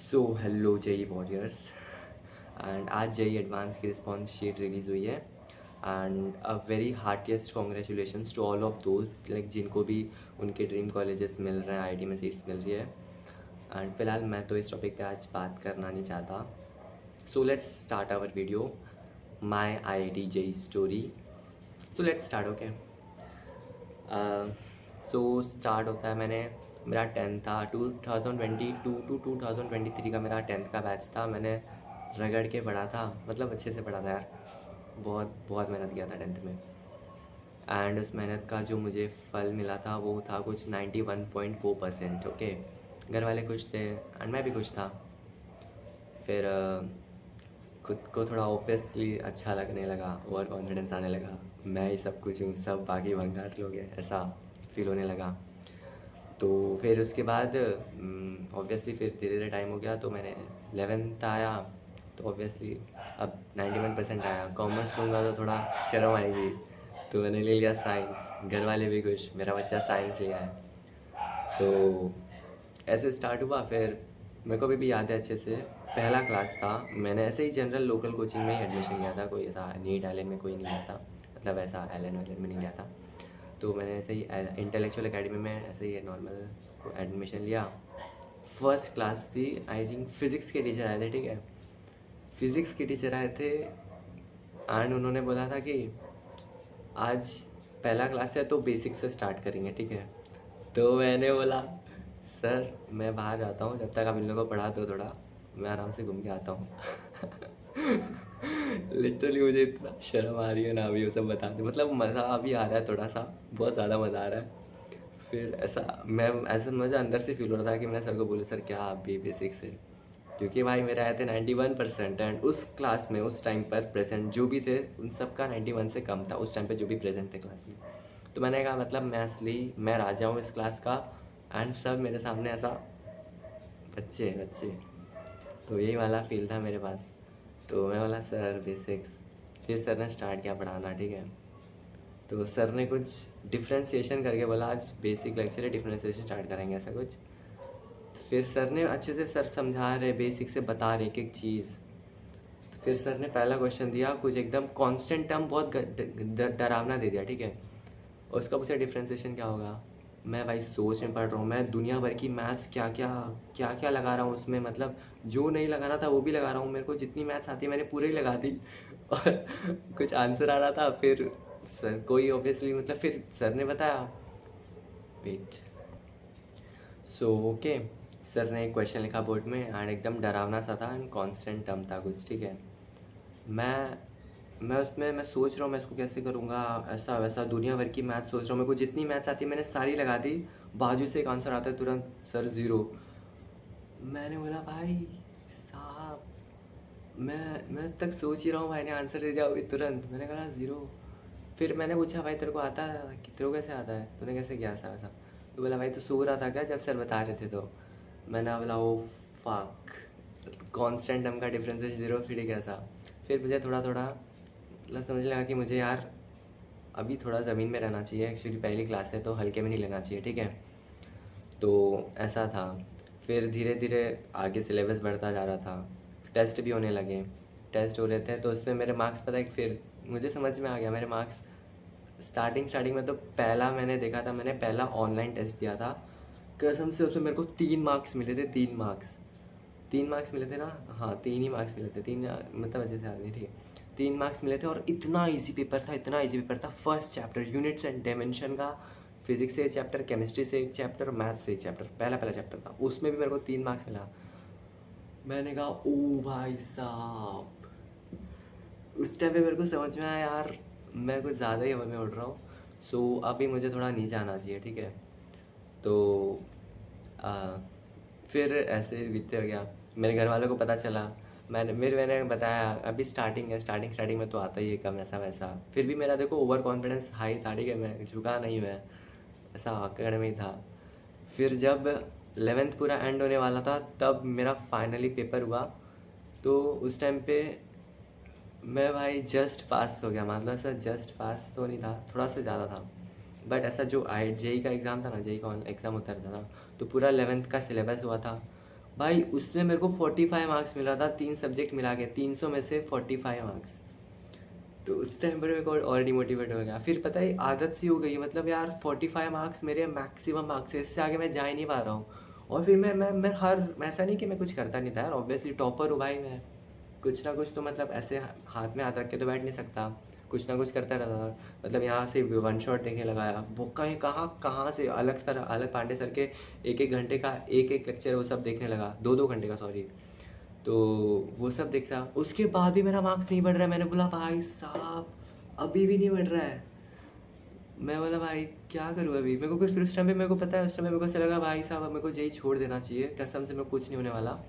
So hello JEE warriors. And आज JEE advance की response sheet release हुई है। And a very heartiest congratulations to all of those like जिनको भी उनके ड्रीम कॉलेजेस मिल रहे हैं, आईटी में सीट्स मिल रही है। एंड फिलहाल मैं तो इस टॉपिक पे आज बात करना नहीं चाहता। So let's start our video, my I T JEE story. So let's start. Okay, so start होता है। मेरा टेंथ था 2022 टू 2023 का मेरा टेंथ का बैच था। मैंने रगड़ के पढ़ा था, मतलब अच्छे से पढ़ा था यार। बहुत बहुत मेहनत किया था टेंथ में। एंड उस मेहनत का जो मुझे फल मिला था वो था कुछ 91.4%। ओके, घर वाले खुश थे एंड मैं भी खुश था। फिर खुद को थोड़ा ऑब्वियसली अच्छा लगने लगा, ओवर कॉन्फिडेंस आने लगा। मैं ही सब कुछ हूँ, सब बाकी भंगार लोग हैं, ऐसा फील होने लगा। तो फिर उसके बाद ऑब्वियसली फिर धीरे धीरे टाइम हो गया, तो मैंने 11th आया। तो ऑब्वियसली अब 91% आया। कॉमर्स लूँगा तो थोड़ा शर्म आएगी, तो मैंने ले लिया साइंस। घर वाले भी खुश, मेरा बच्चा साइंस लिया है। तो ऐसे स्टार्ट हुआ। फिर मेरे को भी याद है अच्छे से, पहला क्लास था। मैंने ऐसे ही जनरल लोकल कोचिंग में ही एडमिशन लिया था, कोई ऐसा नीट एलन में कोई नहीं लिया था, मतलब ऐसा एलन वैलन में नहीं लिया था। तो मैंने ऐसे ही इंटेलेक्चुअल एकेडमी में ऐसे ही नॉर्मल को एडमिशन लिया। फर्स्ट क्लास थी, आई थिंक फिज़िक्स के टीचर आए थे, ठीक है। फिज़िक्स के टीचर आए थे एंड उन्होंने बोला था कि आज पहला क्लास है तो बेसिक से स्टार्ट करेंगे, ठीक है। तो मैंने बोला सर मैं बाहर जाता हूँ, जब तक आप इन लोगों को पढ़ा दो थोड़ा, मैं आराम से घूम के आता हूँ। लिटरली मुझे इतना शर्म आ रही है ना अभी वो सब बताते, मतलब मज़ा अभी आ रहा है थोड़ा सा, बहुत ज़्यादा मज़ा आ रहा है। फिर ऐसा मुझे अंदर से फील हो रहा था कि मैं सर को बोलूँ सर क्या आप भी बेसिक्स है, क्योंकि भाई मेरे आए थे 91%। एंड उस क्लास में उस टाइम पर प्रेजेंट जो भी थे उन सब का 91 से कम था उस टाइम पे जो भी प्रेजेंट थे क्लास में। तो मैंने कहा मतलब मैं असली मैं राजा हूँ इस क्लास का, एंड सब मेरे सामने ऐसा बच्चे बच्चे। तो यही वाला फील था मेरे पास। तो मैं बोला सर बेसिक्स। फिर सर ने स्टार्ट किया पढ़ाना, ठीक है। तो सर ने कुछ डिफ्रेंशिएशन करके बोला आज बेसिक लेक्चर है, डिफ्रेंशिएशन स्टार्ट करेंगे ऐसा कुछ। तो फिर सर ने अच्छे से सर समझा रहे, बेसिक से बता रहे एक एक चीज़। तो फिर सर ने पहला क्वेश्चन दिया कुछ एकदम कांस्टेंट टर्म, बहुत डरावना दे दिया, ठीक है। और उसका पूछा डिफ्रेंशिएशन क्या होगा। मैं भाई सोच में पढ़ रहा हूँ, मैं दुनिया भर की मैथ्स क्या क्या लगा रहा हूँ उसमें, मतलब जो नहीं लगाना था वो भी लगा रहा हूँ। मेरे को जितनी मैथ्स आती है मैंने पूरी लगा दी। और कुछ आंसर आ रहा था। फिर सर कोई ऑब्वियसली मतलब फिर सर ने बताया, वेट, सो ओके। सर ने एक क्वेश्चन लिखा बोर्ड में एंड एकदम डरावना सा था एंड कांस्टेंट टर्म था कुछ, ठीक है। मैं मैं सोच रहा हूँ मैं इसको कैसे करूँगा, ऐसा वैसा दुनिया भर की मैथ सोच रहा हूँ। मेरे को जितनी मैथ्स आती है मैंने सारी लगा दी। बाजू से एक आंसर आता है तुरंत, सर ज़ीरो। मैंने बोला भाई साहब, मैं तक सोच ही रहा हूँ, भाई ने आंसर दे दिया अभी तुरंत। मैंने कहा ज़ीरो। फिर मैंने पूछा भाई तेरे को आता है कि तेरे को कैसे आता है, तूने कैसे किया ऐसा वैसा। तो बोला भाई तो सो रहा था क्या जब सर बता रहे थे। तो मैंने बोला ओ फक, कांस्टेंट टर्म का डिफरेंस है ज़ीरो, फिर कैसा। फिर मुझे थोड़ा थोड़ा मतलब समझने लगा कि मुझे यार अभी थोड़ा ज़मीन में रहना चाहिए। एक्चुअली पहली क्लास है तो हल्के में नहीं लेना चाहिए, ठीक है। तो ऐसा था। फिर धीरे धीरे आगे सिलेबस बढ़ता जा रहा था, टेस्ट भी होने लगे। टेस्ट हो रहे थे तो उसमें मेरे मार्क्स पता है कि फिर मुझे समझ में आ गया मेरे मार्क्स। स्टार्टिंग में तो पहला मैंने देखा था, मैंने पहला ऑनलाइन टेस्ट दिया था, कसम से उसमें मेरे को 3 मार्क्स मिले थे, 3 मार्क्स। 3 मार्क्स मिले थे ना, हाँ 3 ही मार्क्स मिले थे, तीन मतलब अच्छे से याद नहीं, ठीक है। 3 मार्क्स मिले थे और इतना इजी पेपर था, इतना इजी पेपर था। First chapter units and dimension का, फिजिक्स से एक चैप्टर, केमिस्ट्री से एक चैप्टर, मैथ से एक चैप्टर, पहला पहला चैप्टर था, उसमें भी मेरे को 3 मार्क्स मिला। मैंने कहा ओ भाई साहब, उस टाइम पे मेरे को समझ में आया यार मैं कुछ ज़्यादा ही हवा में उड़ रहा हूँ। सो अभी मुझे थोड़ा नीचे आना चाहिए, ठीक है। तो आ, फिर ऐसे बीतते हो गया। मेरे घर वालों को पता चला, मैंने बताया अभी स्टार्टिंग है, स्टार्टिंग में तो आता ही है कम ऐसा वैसा। फिर भी मेरा देखो ओवर कॉन्फिडेंस हाई था, ठीक है, मैं झुका नहीं, मैं ऐसा आकड़ में ही था। फिर जब 11th पूरा एंड होने वाला था तब मेरा फाइनली पेपर हुआ। तो उस टाइम पे मैं भाई जस्ट पास हो गया, मतलब ऐसा जस्ट पास तो नहीं था, थोड़ा सा ज़्यादा था। बट ऐसा जो आई जेई का एग्ज़ाम था ना, जेई का एग्ज़ाम होता रहता था, तो पूरा 11th का सिलेबस हुआ था। भाई उसमें मेरे को 45 मार्क्स मिला था, 3 सब्जेक्ट मिला के 300 में से 45 मार्क्स। तो उस टाइम पर मेरे को और डिमोटिवेट हो गया। फिर पता है आदत सी हो गई, मतलब यार 45 मार्क्स मेरे मैक्सिमम मार्क्स है, इससे आगे मैं जा ही नहीं पा रहा हूँ। और फिर मैं हर ऐसा नहीं कि मैं कुछ करता नहीं था यार, ऑब्वियसली टॉपर हूँ भाई मैं। कुछ ना कुछ तो मतलब ऐसे हाथ में हाथ रख के तो बैठ नहीं सकता, कुछ ना कुछ करता रहता था। मतलब यहाँ से वन शॉट देखने लगाया, वो कहीं कहाँ कहाँ से अलग सर, अलग पांडे सर के एक एक घंटे का एक एक लेक्चर वो सब देखने लगा, दो दो घंटे का सॉरी। तो वो सब देखता, उसके बाद भी मेरा मार्क्स नहीं बढ़ रहा है। मैंने बोला भाई साहब अभी भी नहीं बढ़ रहा है। मैं बोला भाई क्या करूँ अभी, मेरे को कुछ, फिर उस टाइम पे मेरे को पता है, उस टाइम पे मेरे को ऐसा लगा भाई साहब अब मेरे को जेई छोड़ देना चाहिए, कसम से मेरे को कुछ नहीं होने वाला।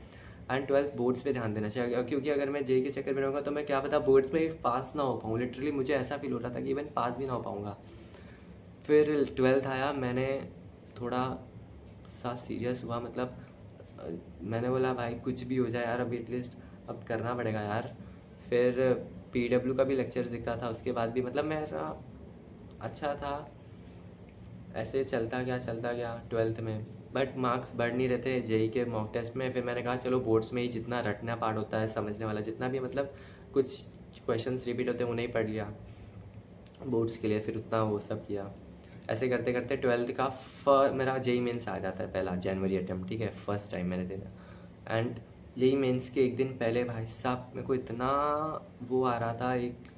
एंड 12th बोर्ड्स पे ध्यान देना चाहिए, क्योंकि अगर मैं जेई के चक्कर में रहूँगा तो मैं क्या पता बोर्ड्स में पास ना हो पाऊँ। लिटरली मुझे ऐसा फील हो रहा था कि इवन पास भी ना हो पाऊँगा। फिर 12th आया, मैंने थोड़ा सा सीरियस हुआ, मतलब मैंने बोला भाई कुछ भी हो जाए यार, अभी एटलीस्ट अब करना पड़ेगा यार। फिर पीडब्ल्यू का भी लेक्चर दिखता था, उसके बाद भी मतलब मेरा अच्छा था, ऐसे चलता गया 12th में। बट मार्क्स बढ़ नहीं रहे थे जेई के मॉक टेस्ट में। फिर मैंने कहा चलो बोर्ड्स में ही जितना रटना पार्ट होता है, समझने वाला जितना भी, मतलब कुछ क्वेश्चंस रिपीट होते हैं उन्हें ही पढ़ लिया बोर्ड्स के लिए, फिर उतना वो सब किया। ऐसे करते करते 12th का मेरा जेई मेंस आ जाता है, पहला जनवरी अटेम्प्ट, ठीक है, फर्स्ट टाइम मैंने देना। एंड जेई मेंस के एक दिन पहले भाई साहब मेरे को इतना वो आ रहा था, एक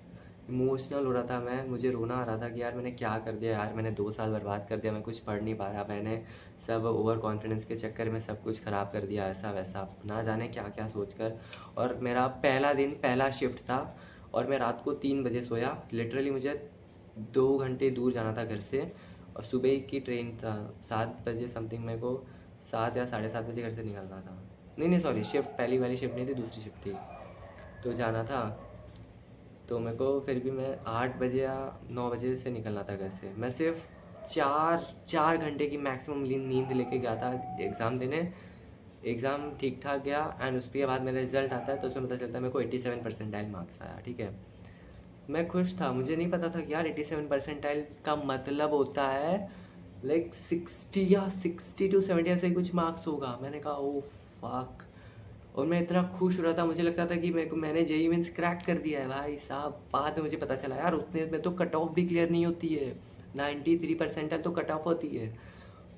इमोशनल हो रहा था मैं, मुझे रोना आ रहा था कि यार मैंने क्या कर दिया यार, मैंने 2 साल बर्बाद कर दिया, मैं कुछ पढ़ नहीं पा रहा, मैंने सब ओवर कॉन्फिडेंस के चक्कर में सब कुछ ख़राब कर दिया, ऐसा वैसा ना जाने क्या क्या सोच कर। और मेरा पहला दिन पहला शिफ्ट था, और मैं रात को 3 बजे सोया। लिटरली मुझे 2 घंटे दूर जाना था घर से, और सुबह की ट्रेन था 7 बजे समथिंग, मेरे को 7 या 7:30 बजे घर से निकलना था। नहीं नहीं सॉरी, शिफ्ट पहली वाली शिफ्ट नहीं थी, दूसरी शिफ्ट थी, तो जाना था। तो मेरे को फिर भी मैं 8 बजे या 9 बजे से निकलना था घर से। मैं सिर्फ 4 4 घंटे की मैक्सिमम नींद लेके गया था एग्ज़ाम देने। एग्ज़ाम ठीक ठाक गया, एंड उसके बाद मेरा रिजल्ट आता है तो उसमें पता चलता है मेरे को 87 परसेंटाइल मार्क्स आया, ठीक है। मैं खुश था, मुझे नहीं पता था कि यार 87 परसेंटाइल का मतलब होता है लाइक 60 या 60 to 70 ऐसे ही कुछ मार्क्स होगा। मैंने कहा ओ फक। और मैं इतना खुश हो रहा था, मुझे लगता था कि मैंने जेई मीन्स क्रैक कर दिया है भाई साहब। बाद में मुझे पता चला यार उतने में तो कट ऑफ भी क्लियर नहीं होती है, 93% तो कट ऑफ होती है।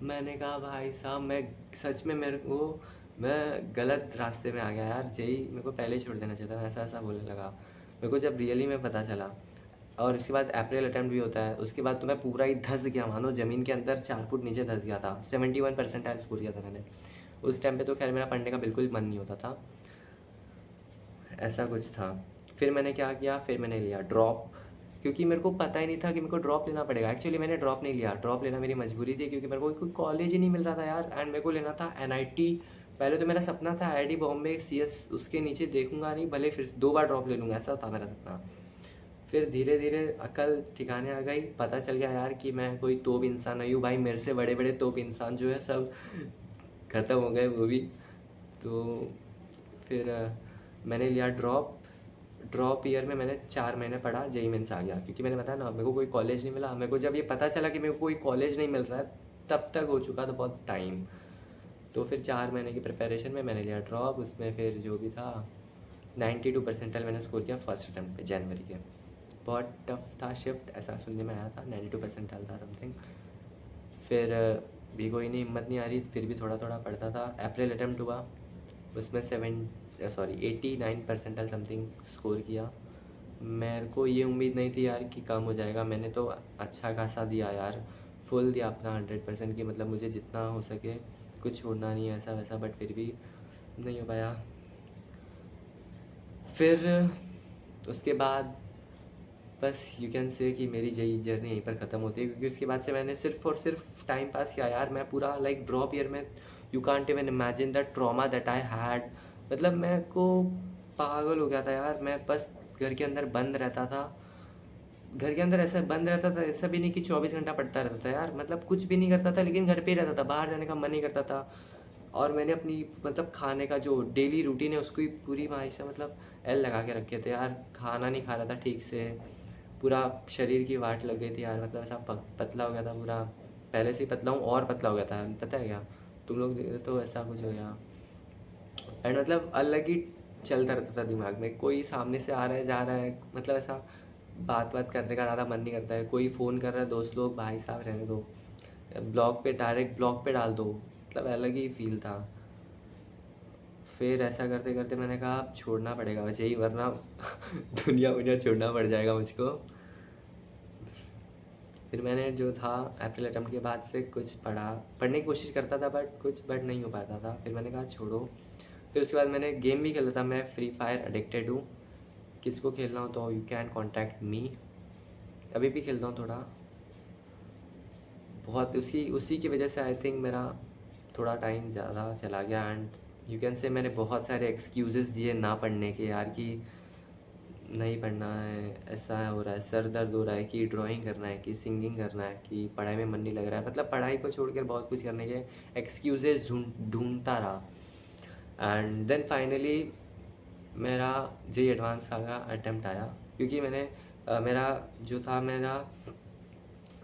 मैंने कहा भाई साहब मैं सच में, मेरे को मैं गलत रास्ते में आ गया यार, जेई मेरे को पहले ही छोड़ देना चाहिए था, मैं ऐसा ऐसा बोलने लगा। मेरे को जब रियली में पता चला, और उसके बाद अप्रैल अटैम्प्ट भी होता है, उसके बाद तो मैं पूरा ही धंस गया, मानो ज़मीन के अंदर 4 फुट नीचे धंस गया था। 71 परसेंटाइल स्कोर किया था मैंने उस टाइम पे। तो खैर मेरा पढ़ने का बिल्कुल मन नहीं होता था, ऐसा कुछ था। फिर मैंने क्या किया, फिर मैंने लिया ड्रॉप, क्योंकि मेरे को पता ही नहीं था कि मेरे को ड्रॉप लेना पड़ेगा। एक्चुअली मैंने ड्रॉप नहीं लिया, ड्रॉप लेना मेरी मजबूरी थी, क्योंकि मेरे को कोई कॉलेज ही नहीं मिल रहा था यार, एंड मेरे को लेना था एनआईटी। पहले तो मेरा सपना था आईआईटी बॉम्बे सीएस, उसके नीचे देखूंगा नहीं, भले फिर 2 बार ड्रॉप ले लूँगा, ऐसा था मेरा सपना। फिर धीरे धीरे अकल ठिकाने आ गई, पता चल गया यार कि मैं कोई तोप इंसान नहीं हूँ भाई, मेरे से बड़े बड़े तोप इंसान जो है सब ख़त्म हो गए वो भी। तो फिर मैंने लिया ड्रॉप। ड्रॉप ईयर में मैंने 4 महीने पढ़ा, जेई मेंस आ गया, क्योंकि मैंने बताया ना मेरे को कोई कॉलेज नहीं मिला। मेरे को जब ये पता चला कि मेरे को कोई कॉलेज नहीं मिल रहा है, तब तक हो चुका था बहुत टाइम। तो फिर 4 महीने की प्रिपरेशन में मैंने लिया ड्रॉप, उसमें फिर जो भी था 92 परसेंटाइल मैंने स्कोर किया फर्स्ट अटैम्प्ट पे जनवरी के। बहुत टफ था शिफ्ट, ऐसा सुनने में आया था, 92 परसेंटाइल था समथिंग। फिर भी कोई नहीं, हिम्मत नहीं आ रही, फिर भी थोड़ा थोड़ा पढ़ता था। अप्रैल अटैम्प्ट हुआ, उसमें 89 परसेंटाइल समथिंग स्कोर किया। मेरे को ये उम्मीद नहीं थी यार कि कम हो जाएगा, मैंने तो अच्छा खासा दिया यार, फुल दिया अपना 100% की, मतलब मुझे जितना हो सके कुछ छोड़ना नहीं है, ऐसा वैसा, बट फिर भी नहीं हो पाया। फिर उसके बाद बस यू कैन से कि मेरी जेई जर्नी यहीं पर ख़त्म होती है, क्योंकि उसके बाद से मैंने सिर्फ और सिर्फ टाइम पास किया यार। मैं पूरा लाइक ड्रॉप ईयर में, you can't even imagine the trauma that I had. मतलब मैं को पागल हो गया था यार, मैं बस घर के अंदर बंद रहता था। घर के अंदर ऐसा बंद रहता था, ऐसा भी नहीं कि 24 घंटा पढ़ता रहता था यार, मतलब कुछ भी नहीं करता था, लेकिन घर पे ही रहता था, बाहर जाने का मन नहीं करता था। और मैंने अपनी मतलब खाने का जो डेली रूटीन है उसको ही पूरी माही से मतलब एल लगा के रखे थे यार। खाना नहीं खा रहा था ठीक से, पूरा शरीर की वाट लग गई थी यार, मतलब ऐसा पतला हो गया था पूरा। पहले से ही पतला हूँ और पतला हो गया था, पता है क्या? तुम लोग तो ऐसा कुछ हो गया। एंड मतलब अलग ही चलता रहता था दिमाग में, कोई सामने से आ रहा है जा रहा है, मतलब ऐसा बात बात करने का ज़्यादा मन नहीं करता है, कोई फ़ोन कर रहा है दोस्त लोग, भाई साहब रहने दो, ब्लॉग पे डायरेक्ट ब्लॉग पे डाल दो, मतलब अलग ही फील था। फिर ऐसा करते करते मैंने कहा अब छोड़ना पड़ेगा वैसे ही, वरना दुनिया दुनिया छोड़ना पड़ जाएगा मुझको। फिर मैंने जो था अप्रैल अटेम्प्ट के बाद से कुछ पढ़ने की कोशिश करता था, बट नहीं हो पाता था। फिर मैंने कहा छोड़ो। फिर उसके बाद मैंने गेम भी खेला था, मैं फ्री फायर एडिक्टेड हूँ। किसको खेलना हो तो यू कैन कॉन्टैक्ट मी, अभी भी खेलता हूँ थोड़ा बहुत। उसी उसी की वजह से आई थिंक मेरा थोड़ा टाइम ज़्यादा चला गया। एंड यू कैन से मैंने बहुत सारे एक्सक्यूज़ेस दिए ना पढ़ने के यार, कि नहीं पढ़ना है, ऐसा हो रहा है, सर दर्द हो रहा है, कि ड्राइंग करना है, कि सिंगिंग करना है, कि पढ़ाई में मन नहीं लग रहा है, मतलब पढ़ाई को छोड़कर बहुत कुछ करने के एक्सक्यूज़ेस ढूंढता रहा। एंड देन फाइनली मेरा जे एडवांस का अटेम्प्ट आया, क्योंकि मेरा जो था, मेरा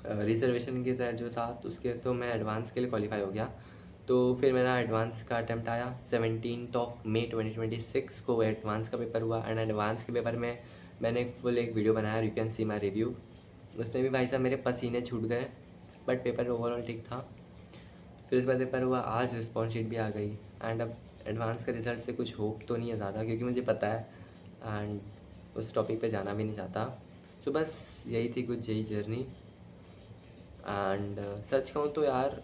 रिजर्वेशन के तहत जो था, तो उसके तो मैं एडवांस के लिए क्वालिफाई हो गया। तो फिर मेरा एडवांस का अटेम्प्ट आया 17 मई 2026 को एडवांस का पेपर हुआ। एंड एडवांस के पेपर में मैंने एक वीडियो बनाया, you can see my review. उसमें भी भाई साहब मेरे पसीने छूट गए, बट पेपर ओवरऑल ठीक था। फिर उसके बाद पेपर हुआ, आज रिस्पॉन्स शीट भी आ गई। एंड अब एडवांस के रिज़ल्ट से कुछ होप तो नहीं है ज़्यादा, क्योंकि मुझे पता है एंड उस टॉपिक पे जाना भी नहीं चाहता। तो बस यही थी कुछ यही जर्नी। एंड सच कहूँ तो यार,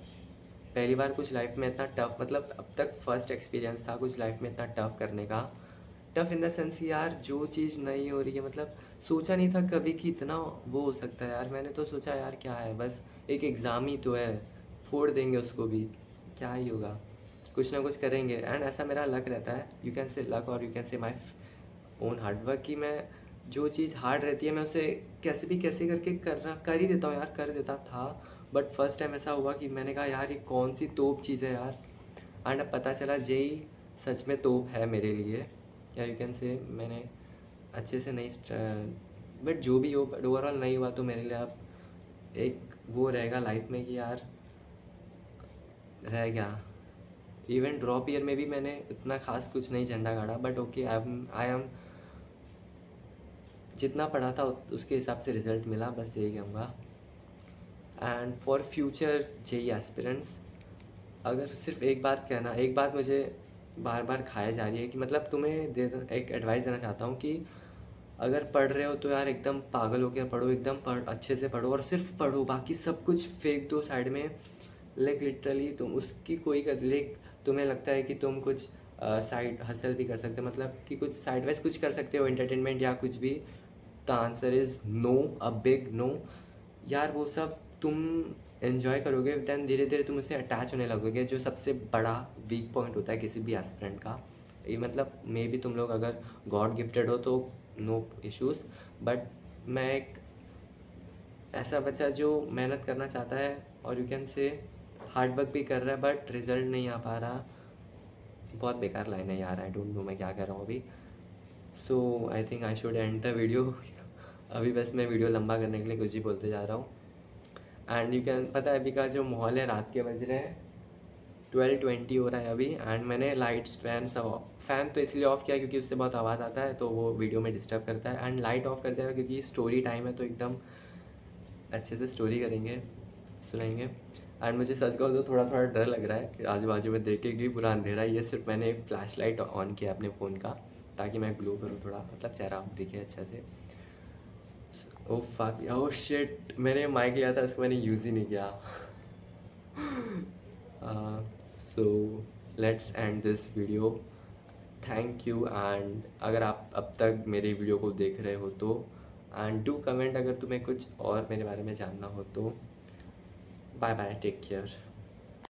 पहली बार कुछ लाइफ में इतना टफ, मतलब अब तक फर्स्ट एक्सपीरियंस था कुछ लाइफ में इतना टफ करने का। टफ इन द सेंस यार, जो चीज़ नहीं हो रही है, मतलब सोचा नहीं था कभी कि इतना वो हो सकता है यार। मैंने तो सोचा यार क्या है, बस एक एग्ज़ाम ही तो है, फोड़ देंगे उसको भी, क्या ही होगा, कुछ ना कुछ करेंगे। एंड ऐसा मेरा लक रहता है, यू कैन से लक और you can say my own hard work, कि मैं जो चीज़ हार्ड रहती है मैं उसे कैसे करके कर ही देता हूँ यार, कर देता था। बट फर्स्ट टाइम ऐसा हुआ कि मैंने कहा यार ये कौन सी तोप चीज़ है यार। एंड अब पता चला जेई सच में तोप है मेरे लिए, या यू कैन से मैंने अच्छे से नहीं, बट जो भी हो, बट ओवरऑल नहीं हुआ तो मेरे लिए अब एक वो रहेगा लाइफ में कि यार रह गया। इवन ड्रॉप ईयर में भी मैंने इतना खास कुछ नहीं झंडा गाड़ा, बट ओके, आई एम जितना पढ़ा था उसके हिसाब से रिज़ल्ट मिला, बस यही कहूँगा। And for future JEE aspirants, अगर सिर्फ एक बात कहना, एक बात मुझे बार बार खाया जा रही है, कि मतलब तुम्हें एक एडवाइस देना चाहता हूँ कि अगर पढ़ रहे हो तो यार एकदम पागल होकर पढ़ो, एकदम अच्छे से पढ़ो और सिर्फ पढ़ो, बाकी सब कुछ फेंक दो साइड में। लाइक लिटरली तुम उसकी कोई कर लाइक, तुम्हें लगता है कि तुम कुछ साइड हसल भी कर सकते हो, मतलब कि कुछ साइड वाइज कुछ कर सकते हो, एंटरटेनमेंट या कुछ भी। The answer is no, a big no. यार वो सब तुम एन्जॉय करोगे, देन धीरे धीरे तुम उससे अटैच होने लगोगे, जो सबसे बड़ा वीक पॉइंट होता है किसी भी एस्पिरेंट का। ये मतलब मे भी तुम लोग अगर गॉड गिफ्टेड हो तो नो इश्यूज़, बट मैं एक ऐसा बच्चा जो मेहनत करना चाहता है और you can say hard work भी कर रहा है, बट रिजल्ट नहीं आ पा रहा। बहुत बेकार लाइन है यार, आई डोंट नो मैं क्या कर रहा हूँ अभी। So I think I should end the video. अभी बस मैं वीडियो लंबा करने के लिए कुछ भी बोलते जा रहा हूँ। एंड यू कैन, पता है अभी का जो माहौल है, रात के बज रहे हैं 12:20 हो रहा है अभी। एंड मैंने लाइट्स फ़ैन तो इसलिए ऑफ़ किया क्योंकि उससे बहुत आवाज़ आता है, तो वो वीडियो में डिस्टर्ब करता है। एंड लाइट ऑफ कर दिया क्योंकि स्टोरी टाइम है, तो एकदम अच्छे से स्टोरी करेंगे, सुनाएंगे। एंड मुझे सच कहूँ तो थोड़ा थोड़ा डर लग रहा है आजू बाजू में देख के, क्योंकि पूरा अंधेरा ही है। सिर्फ मैंने एक फ्लैश लाइट ऑन किया अपने फ़ोन का, ताकि मैं ग्लो करूँ थोड़ा, मतलब चेहरा दिखे अच्छे से। ओह फक, ओह शिट, मैंने माइक लिया था, उसको मैंने यूज़ ही नहीं किया। So let's end this video. Thank you. And अगर आप अब तक मेरे वीडियो को देख रहे हो तो, एंड डू कमेंट अगर तुम्हें कुछ और मेरे बारे में जानना हो तो। Bye bye, take care.